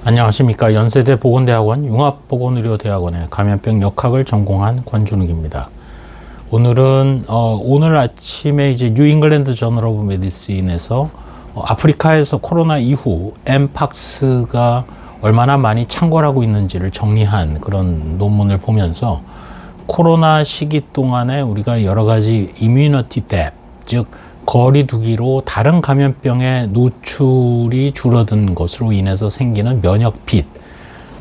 안녕하십니까. 연세대 보건대학원 융합보건의료대학원의 감염병 역학을 전공한 권준욱입니다. 오늘 아침에 이제 뉴잉글랜드 저널 오브 메디신에서 아프리카에서 코로나 이후 엠팍스가 얼마나 많이 창궐하고 있는지를 정리한 그런 논문을 보면서 코로나 시기 동안에 우리가 여러 가지 이뮤니티 뎁, 즉 거리두기로 다른 감염병에 노출이 줄어든 것으로 인해서 생기는 면역빛,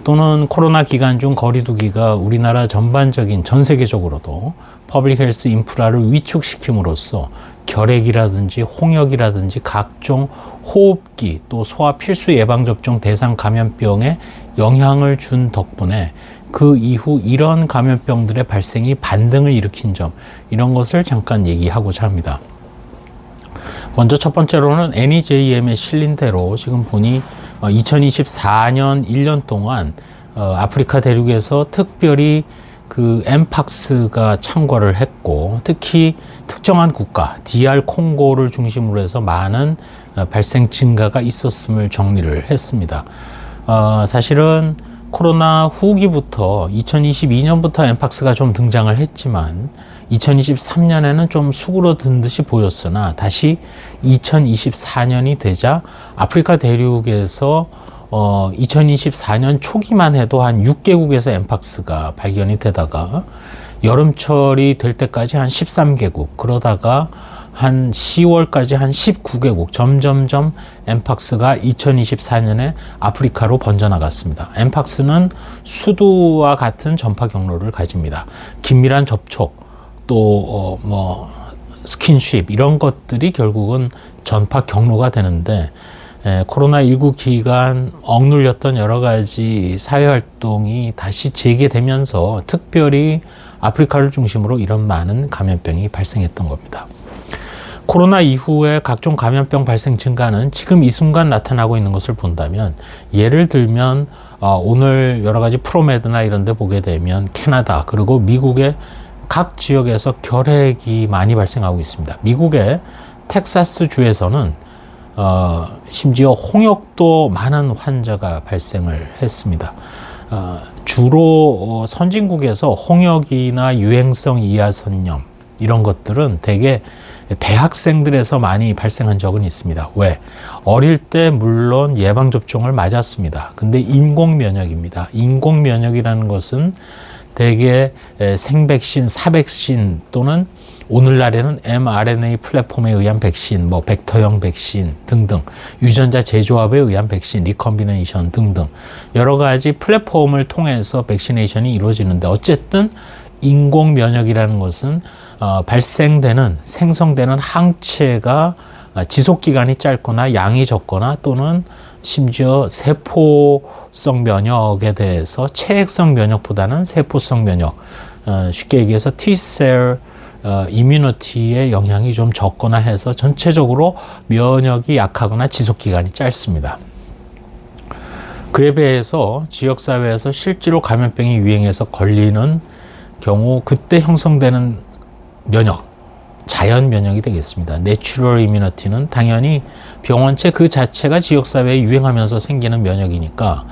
또는 코로나 기간 중 거리두기가 우리나라 전반적인 전 세계적으로도 퍼블릭 헬스 인프라를 위축시킴으로써 결핵이라든지 홍역이라든지 각종 호흡기 또 소아 필수 예방접종 대상 감염병에 영향을 준 덕분에 그 이후 이런 감염병들의 발생이 반등을 일으킨 점, 이런 것을 잠깐 얘기하고자 합니다. 먼저 첫 번째로는 NEJM에 실린 대로 지금 보니 2024년 1년 동안 아프리카 대륙에서 특별히 그 엠팍스가 창궐을 했고, 특히 특정한 국가 DR 콩고를 중심으로 해서 많은 발생 증가가 있었음을 정리를 했습니다. 사실은 코로나 후기부터 2022년부터 엠팍스가 좀 등장을 했지만 2023년에는 좀 수그러든 듯이 보였으나 다시 2024년이 되자 아프리카 대륙에서 2024년 초기만 해도 한 6개국에서 엠팍스가 발견이 되다가 여름철이 될 때까지 한 13개국, 그러다가 한 10월까지 한 19개국, 점점점 엠팍스가 2024년에 아프리카로 번져나갔습니다. 엠팍스는 수두와 같은 전파 경로를 가집니다. 긴밀한 접촉, 또 스킨십, 이런 것들이 결국은 전파 경로가 되는데, 코로나19 기간 억눌렸던 여러 가지 사회활동이 다시 재개되면서 특별히 아프리카를 중심으로 이런 많은 감염병이 발생했던 겁니다. 코로나 이후에 각종 감염병 발생 증가는 지금 이 순간 나타나고 있는 것을 본다면, 예를 들면 오늘 여러 가지 프로메드나 이런 데 보게 되면 캐나다 그리고 미국의 각 지역에서 결핵이 많이 발생하고 있습니다. 미국의 텍사스 주에서는 심지어 홍역도 많은 환자가 발생을 했습니다. 주로 선진국에서 홍역이나 유행성 이하선염, 이런 것들은 대개 대학생들에서 많이 발생한 적은 있습니다. 왜? 어릴 때 물론 예방접종을 맞았습니다. 근데 인공면역입니다. 인공면역이라는 것은 대개 생백신, 사백신 또는 오늘날에는 mRNA 플랫폼에 의한 백신, 벡터형 백신 등등, 유전자 재조합에 의한 백신, 리컴비네이션 등등 여러 가지 플랫폼을 통해서 백시네이션이 이루어지는데, 어쨌든 인공면역이라는 것은 생성되는 항체가 지속기간이 짧거나 양이 적거나 또는 심지어 세포성 면역에 대해서 체액성 면역보다는 세포성 면역, 쉽게 얘기해서 T셀 이뮤니티의 영향이 좀 적거나 해서 전체적으로 면역이 약하거나 지속기간이 짧습니다. 그에 비해서 지역사회에서 실제로 감염병이 유행해서 걸리는 경우 그때 형성되는 면역, 자연 면역이 되겠습니다. 내추럴 이뮤니티는 당연히 병원체 그 자체가 지역사회에 유행하면서 생기는 면역이니까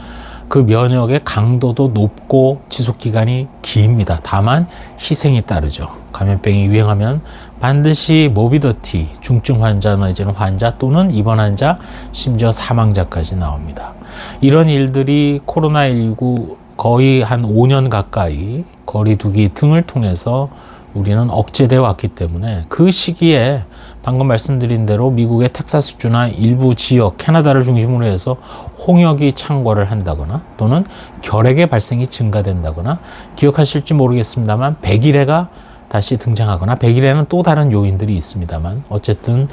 그 면역의 강도도 높고 지속기간이 깁니다. 다만 희생이 따르죠. 감염병이 유행하면 반드시 모비디티, 중증 환자 내지는 환자 또는 입원 환자, 심지어 사망자까지 나옵니다. 이런 일들이 코로나19 거의 한 5년 가까이 거리두기 등을 통해서 우리는 억제되어 왔기 때문에, 그 시기에 방금 말씀드린 대로 미국의 텍사스주나 일부 지역, 캐나다를 중심으로 해서 홍역이 창궐을 한다거나 또는 결핵의 발생이 증가된다거나, 기억하실지 모르겠습니다만 백일해가 다시 등장하거나, 백일해는 또 다른 요인들이 있습니다만 어쨌든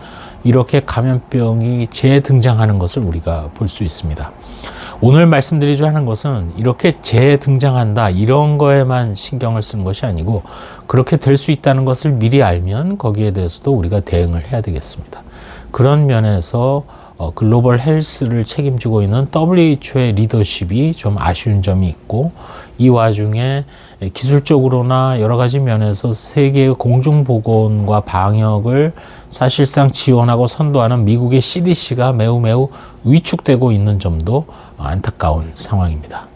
이렇게 감염병이 재등장하는 것을 우리가 볼 수 있습니다. 오늘 말씀드리려 하는 것은 이렇게 재등장한다, 이런 거에만 신경을 쓰는 것이 아니고 그렇게 될 수 있다는 것을 미리 알면 거기에 대해서도 우리가 대응을 해야 되겠습니다. 그런 면에서 글로벌 헬스를 책임지고 있는 WHO의 리더십이 좀 아쉬운 점이 있고, 이 와중에 기술적으로나 여러 가지 면에서 세계의 공중보건과 방역을 사실상 지원하고 선도하는 미국의 CDC가 매우 위축되고 있는 점도 안타까운 상황입니다.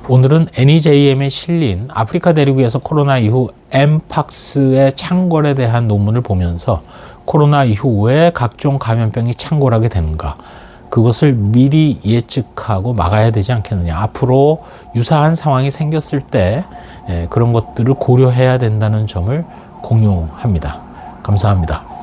오늘은 NEJM에 실린 아프리카 대륙에서 코로나 이후 엠팍스의 창궐에 대한 논문을 보면서 코로나 이후 왜 각종 감염병이 창궐하게 되는가, 그것을 미리 예측하고 막아야 되지 않겠느냐, 앞으로 유사한 상황이 생겼을 때 그런 것들을 고려해야 된다는 점을 공유합니다. 감사합니다.